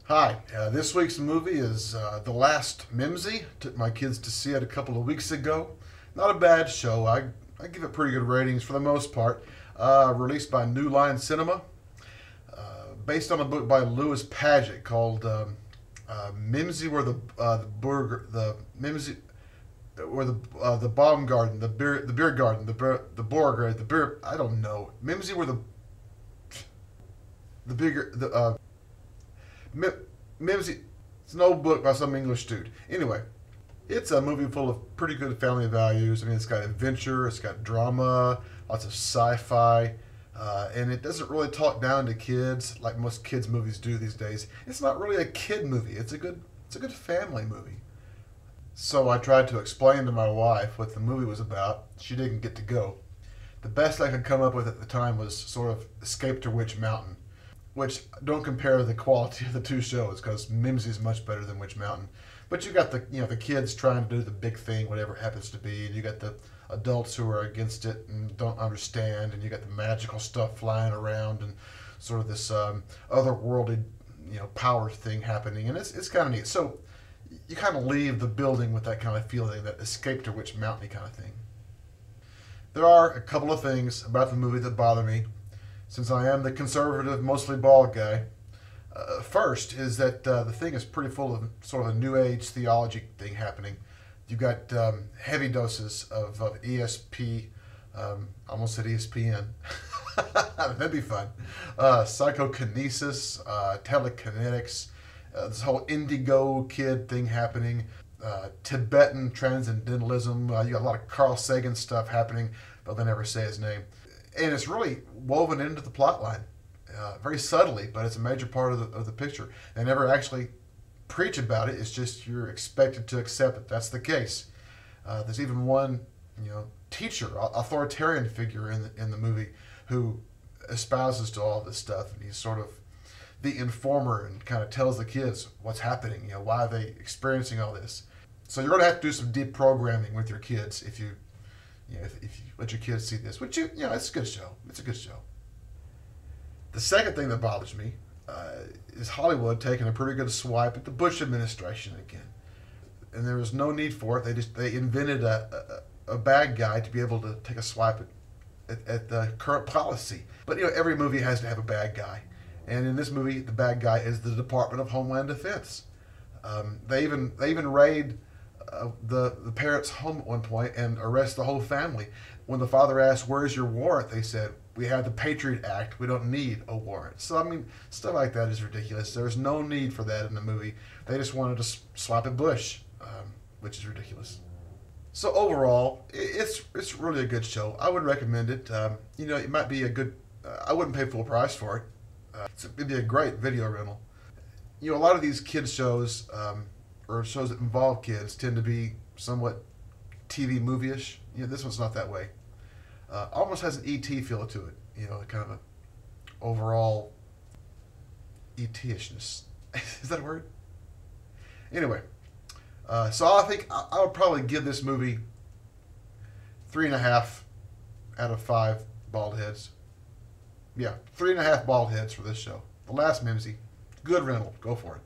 Hi, this week's movie is The Last Mimzy. Took my kids to see it a couple of weeks ago. Not a bad show. I give it pretty good ratings for the most part. Released by New Line Cinema. Based on a book by Louis Paget called Mimsy where the burger, the Mimsy or the bomb garden, the beer garden, the Borger, the beer, I don't know. Mimsy where the bigger, Mimsy. It's an old book by some English dude. Anyway, it's a movie full of pretty good family values. I mean, it's got adventure, it's got drama, lots of sci-fi, and it doesn't really talk down to kids like most kids' movies do these days. It's not really a kid movie. It's a good family movie. So I tried to explain to my wife what the movie was about. She didn't get to go. The best I could come up with at the time was sort of Escape to Witch Mountain, which don't compare the quality of the two shows because Mimsy is much better than Witch Mountain. But you got the kids trying to do the big thing, whatever it happens to be, and you got the adults who are against it and don't understand, and you got the magical stuff flying around and sort of this otherworldly power thing happening, and it's kind of neat. So you kind of leave the building with that kind of feeling, that Escape to Witch Mountain kind of thing. There are a couple of things about the movie that bother me, since I am the conservative, mostly bald guy. First is that the thing is pretty full of sort of a new age theology thing happening. You've got heavy doses of ESP, almost said ESPN. That'd be fun. Psychokinesis, telekinetics, this whole indigo kid thing happening, Tibetan transcendentalism. You got a lot of Carl Sagan stuff happening, but they never say his name. And it's really woven into the plot line, very subtly, but it's a major part of the picture. They never actually preach about it. It's just you're expected to accept that that's the case. There's even one, teacher, authoritarian figure in the movie who espouses to all this stuff, and he's sort of the informer and kind of tells the kids what's happening. Why are they experiencing all this? So you're going to have to do some deep programming with your kids if you let your kids see this, which it's a good show. It's a good show. The second thing that bothers me is Hollywood taking a pretty good swipe at the Bush administration again, and there was no need for it. They invented a bad guy to be able to take a swipe at the current policy. But every movie has to have a bad guy, and in this movie, the bad guy is the Department of Homeland Defense. They even raid the parents' home at one point and arrest the whole family. When the father asked, "Where's your warrant?" they said, "We have the Patriot Act. We don't need a warrant." So I mean, stuff like that is ridiculous. There's no need for that in the movie. They just wanted to slap at Bush, which is ridiculous. So overall, it's really a good show. I would recommend it. It might be a good. I wouldn't pay full price for it. It'd be a great video rental. A lot of these kids shows, or shows that involve kids, tend to be somewhat TV movie-ish. This one's not that way. Almost has an ET feel to it. Kind of a overall ET-ishness. Is that a word? Anyway, so I think I would probably give this movie 3.5 out of 5 bald heads. Yeah, 3.5 bald heads for this show. The Last Mimzy. Good rental. Go for it.